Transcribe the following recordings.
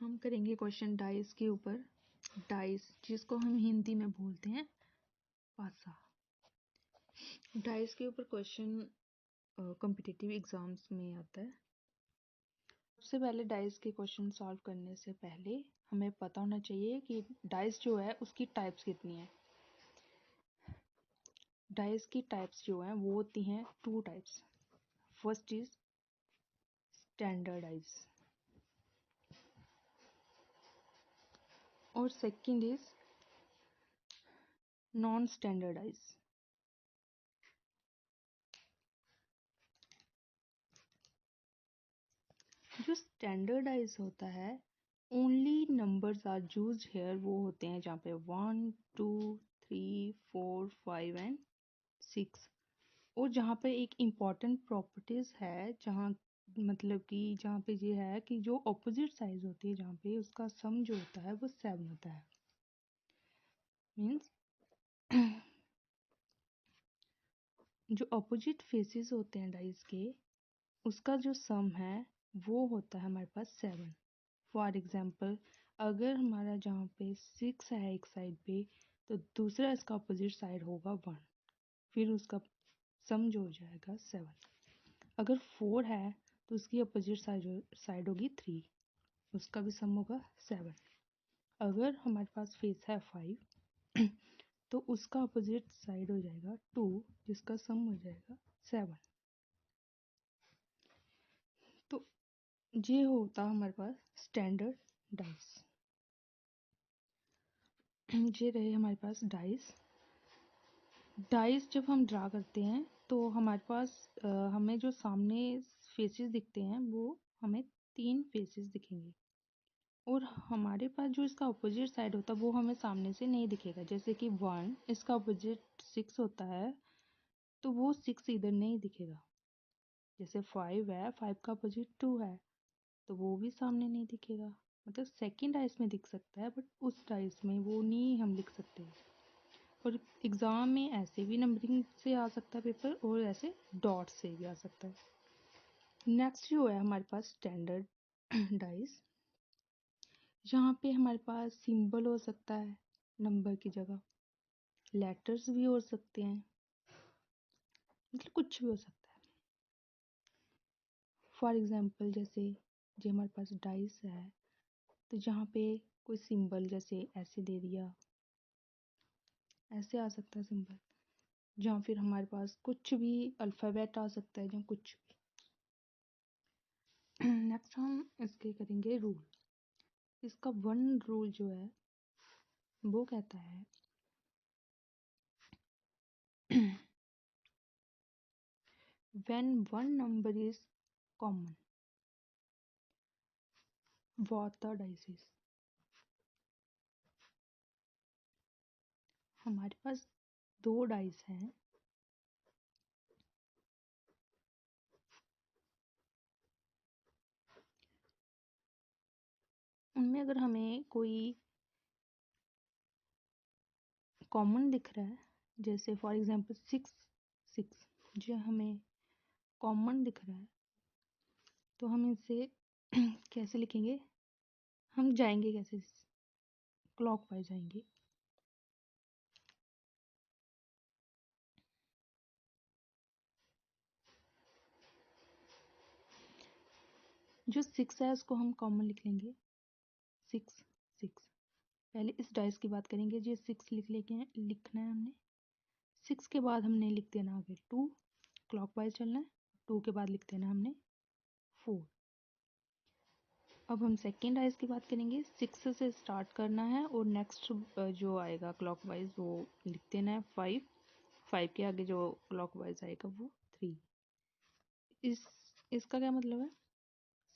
हम करेंगे question dice के ऊपर। डाइस जिसको हम हिंदी में बोलते हैं पासा। डाइस के ऊपर क्वेश्चन कॉम्पिटिटिव एग्जाम्स में आता है। सबसे पहले डाइस के क्वेश्चन सॉल्व करने से पहले हमें पता होना चाहिए कि डाइस जो है उसकी टाइप्स कितनी है। डाइस की टाइप्स जो हैं वो होती हैं 2 types. First is standard dice और second is non standard dice. जो स्टैंडर्ड डाइस होता है only numbers are used here, वो होते हैं जहाँ पे 1 2 3 4 5 एंड 6। और जहाँ पे एक इम्पॉर्टेंट प्रॉपर्टीज है, जहाँ मतलब कि जहाँ पे ये है कि जो ऑपोजिट साइज होती है जहाँ पे उसका सम जो होता है वो 7 होता है। मीन्स जो ऑपोजिट फेसेस होते हैं डाइस के उसका जो सम है वो होता है हमारे पास 7। फॉर एग्जाम्पल अगर हमारा जहाँ पे 6 है एक साइड पे तो दूसरा इसका अपोजिट साइड होगा 1, फिर उसका सम जो हो जाएगा 7। अगर 4 है तो उसकी अपोजिट साइड होगी 3, उसका भी सम होगा 7। अगर हमारे पास फेस है 5 तो उसका अपोजिट साइड हो जाएगा 2, जिसका सम हो जाएगा 7। तो ये होता हमारे पास स्टैंडर्ड डाइस। ये रहे हमारे पास डाइस। डाइस जब हम ड्रा करते हैं तो हमारे पास हमें जो सामने फेसेस दिखते हैं वो हमें 3 फेसेस दिखेंगे और हमारे पास जो इसका अपोजिट साइड होता है वो हमें सामने से नहीं दिखेगा। जैसे कि 1 इसका अपोजिट 6 होता है तो वो 6 इधर नहीं दिखेगा। जैसे 5 है, 5 का अपोजिट 2 है तो वो भी सामने नहीं दिखेगा। मतलब सेकंड डाइस में दिख सकता है बट उस डाइस में वो नहीं हम लिख सकते। और एग्ज़ाम में ऐसे भी नंबरिंग से आ सकता है पेपर और ऐसे डॉट से भी आ सकता है। नेक्स्ट जो है हमारे पास स्टैंडर्ड डाइस, जहाँ पे हमारे पास सिंबल हो सकता है नंबर की जगह, लेटर्स भी हो सकते हैं, मतलब कुछ भी हो सकता है। फॉर एग्जांपल जैसे जो हमारे पास डाइस है तो जहाँ पे कोई सिंबल जैसे ऐसे दे दिया, ऐसे आ सकता है सिंबल, जहाँ फिर हमारे पास कुछ भी अल्फ़ाबेट आ सकता है, जहाँ कुछ भी। नेक्स्ट हम इसके करेंगे रूल। इसका 1 रूल जो है वो कहता है when one number is common what the dice is। हमारे पास 2 डाइस हैं, उनमें अगर हमें कोई कॉमन दिख रहा है, जैसे फॉर एग्जांपल 6 जो हमें कॉमन दिख रहा है तो हम इसे कैसे लिखेंगे, हम जाएंगे कैसे, क्लॉकवाइज जाएंगे। जो 6 है उसको हम कॉमन लिख लेंगे 6 6। पहले इस डाइस की बात करेंगे, जो 6 लिखना है हमने। 6 के बाद हमने लिख देना आगे 2, क्लॉकवाइज चलना है। 2 के बाद लिख देना हमने 4। अब हम सेकेंड डाइस की बात करेंगे, 6 से स्टार्ट करना है और नेक्स्ट जो आएगा क्लॉकवाइज वो लिख देना है 5। 5 के आगे जो क्लॉकवाइज आएगा वो 3। इसका क्या मतलब है,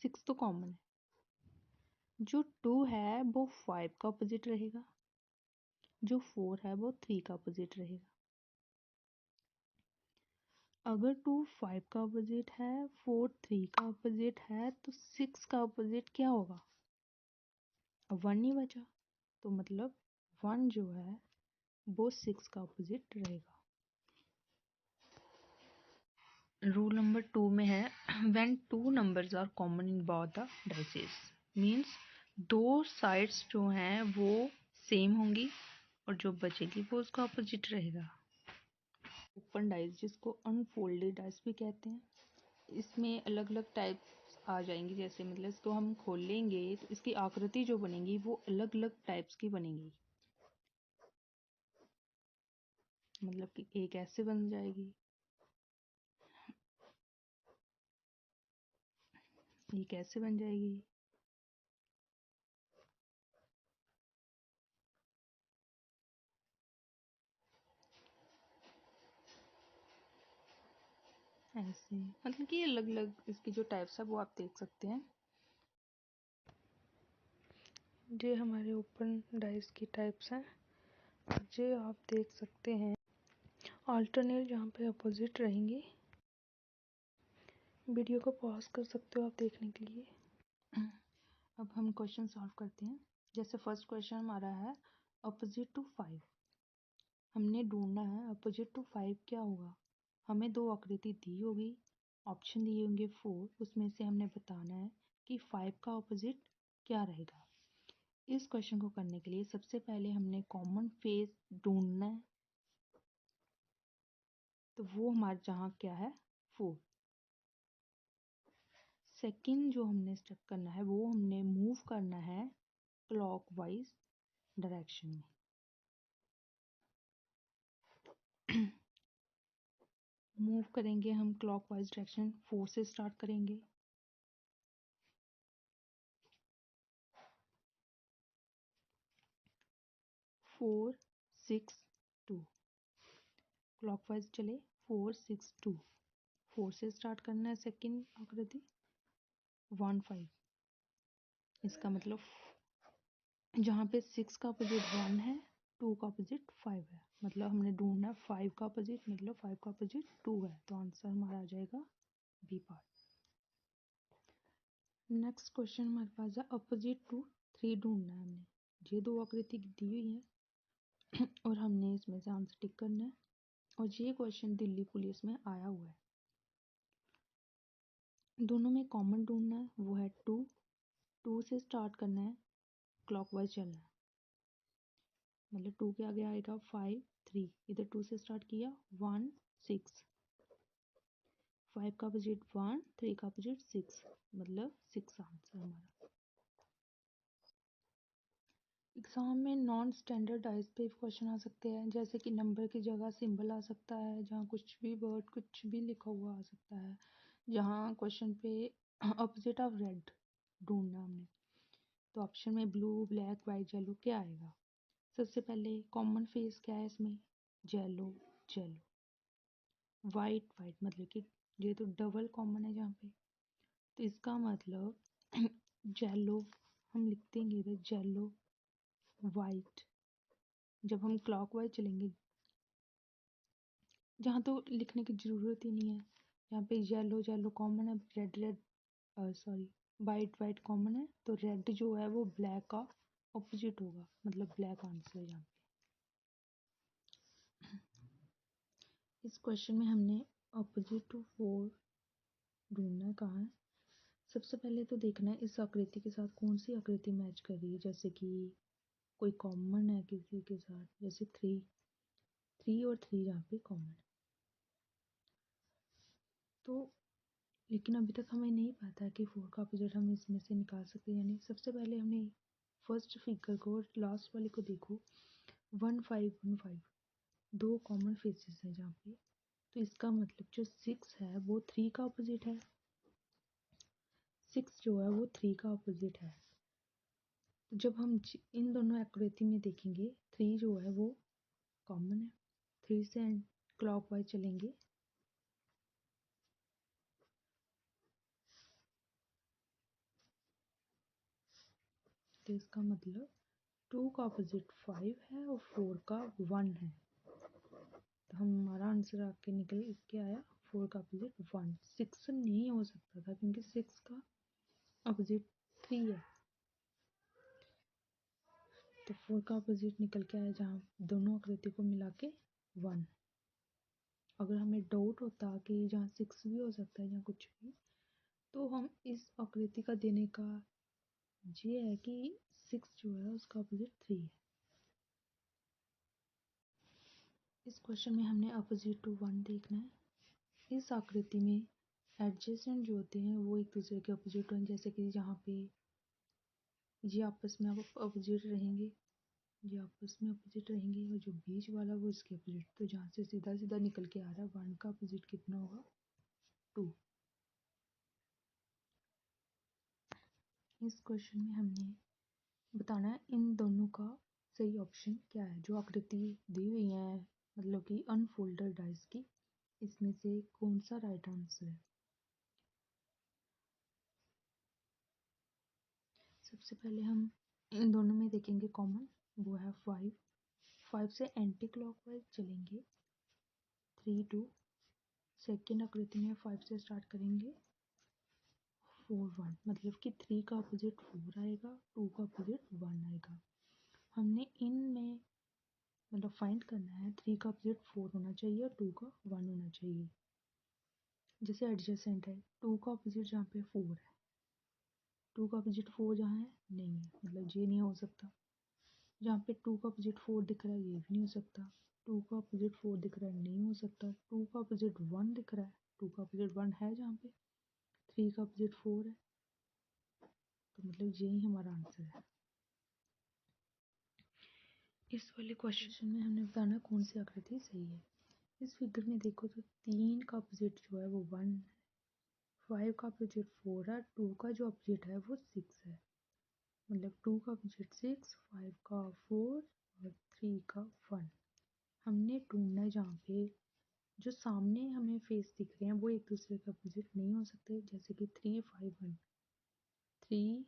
6 तो कॉमन है, जो 2 है वो 5 का अपोजिट रहेगा, जो 4 है वो 3 का अपोजिट रहेगा। अगर 2 5 का अपोजिट है, 4 3 का अपोजिट है तो 6 का अपोजिट क्या होगा, अब 1 नहीं बचा, तो मतलब 1 जो है वो 6 का अपोजिट रहेगा। रूल नंबर 2 में है when 2 numbers are common in both the dices means दो साइड्स जो हैं वो सेम होंगी और जो बचेगी वो उसका ऑपोजिट रहेगा। ओपन डाइस, जिसको अनफोल्डेड डाइस भी कहते हैं, इसमें अलग अलग टाइप्स आ जाएंगी। जैसे मतलब इसको हम खोलेंगे तो इसकी आकृति जो बनेगी वो अलग अलग टाइप्स की बनेगी। मतलब कि एक ऐसे बन जाएगी, एक ऐसे बन जाएगी, ऐसे। मतलब कि अलग अलग इसकी जो टाइप्स है वो आप देख सकते हैं। ये हमारे ओपन डाइस की टाइप्स हैं, ये आप देख सकते हैं। अल्टरनेट जहाँ पे अपोजिट रहेंगी। वीडियो को पॉज कर सकते हो आप देखने के लिए। अब हम क्वेश्चन सॉल्व करते हैं। जैसे फर्स्ट क्वेश्चन हमारा है अपोजिट टू 5। हमने ढूंढना है अपोजिट टू 5 क्या होगा। हमें दो आकृति दी होगी, ऑप्शन दिए होंगे 4, उसमें से हमने बताना है कि 5 का ऑपोजिट क्या रहेगा। इस क्वेश्चन को करने के लिए सबसे पहले हमने कॉमन फेस ढूंढना है, तो वो हमारे जहाँ क्या है 4। सेकंड जो हमने स्टेप करना है वो हमने मूव करना है क्लॉकवाइज डायरेक्शन में। मूव करेंगे हम क्लॉकवाइज डायरेक्शन, 4 से स्टार्ट करेंगे। 4 6 2 क्लॉकवाइज चले। 4 6 2 4 से स्टार्ट करना है। सेकंड आकृति 1 5। इसका मतलब जहाँ पे 6 का अपोजिट 1 है, 2 का अपोजिट 5 है, मतलब हमने ढूंढना है 5 का अपोजिट, मतलब 5 का अपोजिट 2 है, तो आंसर हमारा आ जाएगा बी पार्ट। नेक्स्ट क्वेश्चन हमारे पास है अपोजिट टू 3 ढूंढना है हमने। ये दो आकृति दी हुई है और हमने इसमें से आंसर टिक करना है। और ये क्वेश्चन दिल्ली पुलिस में आया हुआ है। दोनों में कॉमन ढूंढना है, वो है 2। 2 से स्टार्ट करना है, क्लॉकवाइज चलना है, मतलब 2 के आगे आएगा 5 3, इधर 2 से स्टार्ट किया 1 6, 5 का अपोजिट 1, 3 का अपोजिट 6, मतलब 6 आंसर हमारा। एग्जाम में नॉन स्टैंडर्डाइज पे क्वेश्चन आ सकते हैं, जैसे कि नंबर की जगह सिंबल आ सकता है, जहाँ कुछ भी वर्ड कुछ भी लिखा हुआ आ सकता है। जहाँ क्वेश्चन पे अपोजिट ऑफ रेड ढूंढना हमने, तो ऑप्शन में ब्लू ब्लैक वाइट येलो क्या आएगा। सबसे पहले कॉमन फेस क्या है इसमें, येलो येलो, वाइट वाइट, मतलब कि ये तो डबल कॉमन है जहाँ पे, तो इसका मतलब येलो हम लिख देंगे इधर, येलो वाइट। जब हम क्लॉकवाइज चलेंगे, जहाँ तो लिखने की ज़रूरत ही नहीं है, यहाँ पे येलो येलो कॉमन है, red red sorry white white common है, तो रेड जो है वो ब्लैक का ऑपोजिट होगा, मतलब ब्लैक आंसर है यहाँ पे। इस क्वेश्चन में हमने ऑपोजिट टू 4 ढूंढना कहाँ है। सबसे पहले तो देखना है इस आकृति के साथ कौन सी आकृति मैच कर रही है, जैसे कि कोई कॉमन है किसी के साथ, जैसे 3 और 3 यहाँ पे कॉमन है। तो लेकिन अभी तक हमें नहीं पता कि 4 का अपोजिट हम इसमें से निकाल सकते हैं, यानी सबसे पहले हमने फर्स्ट फिगर को और लास्ट वाले को देखो, 1 5 1 5, दो कॉमन फेसेस हैं जहाँ पे, तो इसका मतलब जो 6 है वो 3 का अपोजिट है, 6 जो है वो 3 का अपोजिट है। तो जब हम इन दोनों आकृति में देखेंगे, 3 जो है वो कॉमन है, 3 से क्लॉकवाइज चलेंगे, तो इसका मतलब 2 का अपोजिट 5 है और 4 का 1 है, तो हमारा आंसर आके निकल क्या आया, 4 का अपोजिट 1। 6 नहीं हो सकता था क्योंकि 6 का अपोजिट 3 है, तो 4 का अपोजिट निकल के आया जहाँ दोनों आकृति को मिला के 1। अगर हमें डाउट होता कि जहाँ 6 भी हो सकता है या कुछ भी, तो हम इस आकृति का देने का ये है कि 6 जो है उसका अपोजिट 3 है। इस क्वेश्चन में हमने अपोजिट टू 1 देखना है। इस आकृति में एडजेसेंट जो होते हैं वो एक दूसरे के अपोजिट होंगे, जैसे कि यहाँ पे ये आपस में अपोजिट रहेंगे, ये आपस में अपोजिट रहेंगे, और जो बीच वाला वो इसके अपोजिट। तो जहाँ से सीधा सीधा निकल के आ रहा है 1 का अपोजिट कितना होगा 2। इस क्वेश्चन में हमने बताना है इन दोनों का सही ऑप्शन क्या है। जो आकृति दी हुई है मतलब कि अनफोल्डेड डाइस की, इसमें से कौन सा राइट आंसर है। सबसे पहले हम इन दोनों में देखेंगे कॉमन, वो है 5 से एंटी क्लॉकवाइज चलेंगे 3 2। सेकेंड आकृति में 5 से स्टार्ट करेंगे 4 1, मतलब कि 3 का अपोजिट 4 आएगा, 2 का अपोजिट 1 आएगा। हमने इनमें मतलब फाइंड करना है 3 का अपोजिट 4 होना चाहिए और 2 का 1 होना चाहिए। जैसे एडजेसेंट है, 2 का अपोजिट जहाँ पे 4 है, 2 का अपोजिट 4 जहाँ है नहीं है, मतलब ये नहीं हो सकता। जहाँ पे 2 का अपोजिट 4 दिख रहा है ये भी नहीं हो सकता। 2 का अपोजिट 4 दिख रहा है नहीं हो सकता। 2 का अपोजिट 1 दिख रहा है, 2 का अपोजिट 1 है जहाँ पे, 3 का अपोजिट 4 है, तो मतलब यही हमारा आंसर है। इस वाले क्वेश्चन में हमने बताना कौन सी आकृति सही है। इस फिगर में देखो तो 3 का अपोजिट जो है वो 1 है, 5 का अपोजिट 4 है, 2 का जो अपोजिट है वो 6 है, मतलब 2 का अपोजिट 6, 5 का 4 और 3 का 1। हमने ढूंढना है जहाँ पे जो सामने हमें फेस दिख रहे हैं वो एक दूसरे के अपोजिट नहीं हो सकते, जैसे कि 3 5 1। 3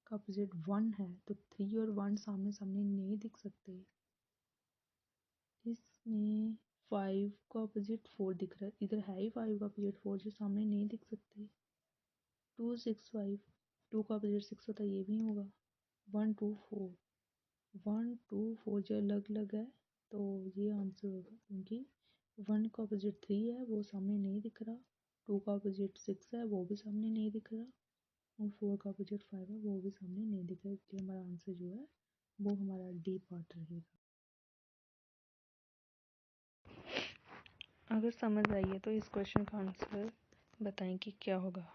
का अपोजिट 1 है तो 3 और 1 सामने सामने नहीं दिख सकते। इसमें 5 का अपोजिट 4 दिख रहा है, इधर है ही 5 का अपोजिट 4 जो सामने नहीं दिख सकते। 2 6 5, 2 का अपोजिट 6 होता है, ये भी नहीं होगा। 1 2 4, 1 2 4 जो अलग अलग है तो ये आंसर होगा, क्योंकि 1 का अपोजिट 3 है वो सामने नहीं दिख रहा, 2 का अपोजिट 6 है वो भी सामने नहीं दिख रहा, और 4 का अपोजिट 5 है वो भी सामने नहीं दिख रहा। इसलिए हमारा आंसर जो है वो हमारा डी पार्ट रहेगा। अगर समझ आई है तो इस क्वेश्चन का आंसर बताएं कि क्या होगा।